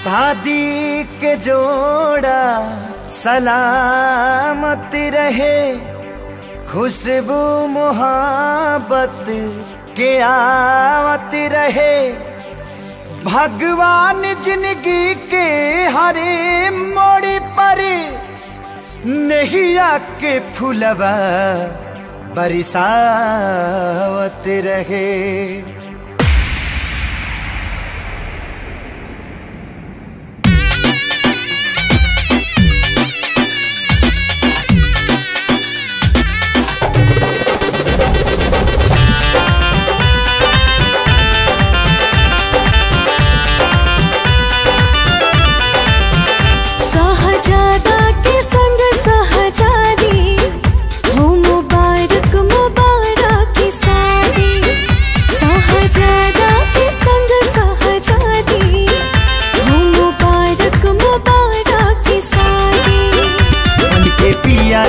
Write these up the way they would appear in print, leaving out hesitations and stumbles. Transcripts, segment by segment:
शादी के जोड़ा सलामत रहे, खुशबू मोहब्बत के आवत रहे। भगवान जिंदगी के हरे मोड़ पर नैया के फूलवा बरसावत रहे।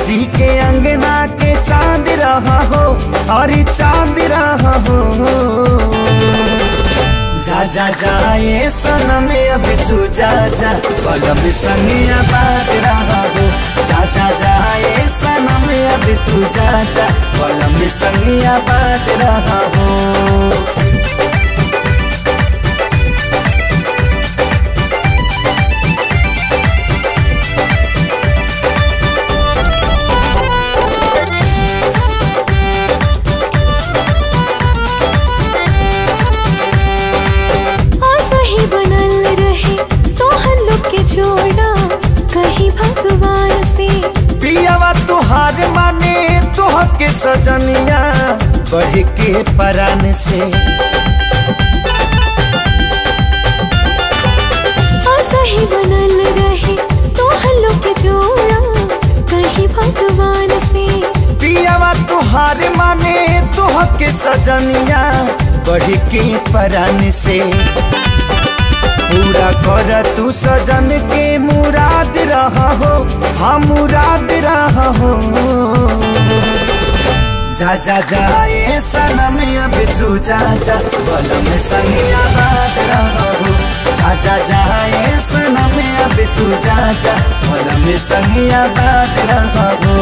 जी के अंगना के चांद रहा हो और चांद रहा हो। जा जा जाए सनम अभी तू जा जा, पलम संगिया बात रहा हो। जा जा जाए सनम अभी तू जा जा, पलम संगिया बात रहा हो। जोड़ा कहीं भगवान से पियावा तुहार माने तुह के सजनिया बढ़ के परान से। सही बनल रहे तो हल्लों के जोड़ा कहीं भगवान से। पियावा तुहार माने तुह के सजनिया बढ़ के परान से। पूरा कर तू सजन के मुराद रहा हो, हाँ मुराद रहा हो। जा जा जाए सनम अभी तू जा जा, पलम संगिया बात रहा हो। जा जा जाए सनम अभी तू जा जा, पलम संगिया बात रहा हो।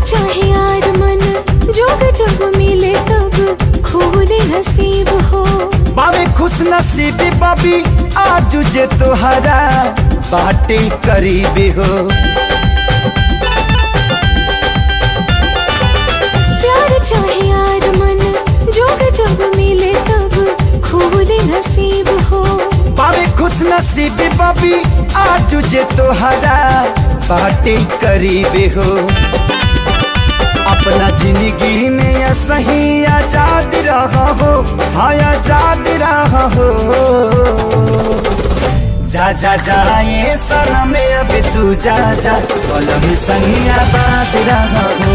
चाहे यार मन जोग जब मिले तब खोले नसीब हो। बाबे खुश नसीबी बाबी आज जे तोहरा बाटे करीबी हो। प्यार चाहे यार मन जोग जब मिले तब खोले नसीब हो। बाबे खुश नसीबी बाबी आज जे तोहरा बाटे करीबी हो। अपना जिंदगी में सही आजाद रहा हो, हाँ आजाद रहा हो। जा जा जाए सनम अभी तू जा जा, पलम संगिया बात रहा हो।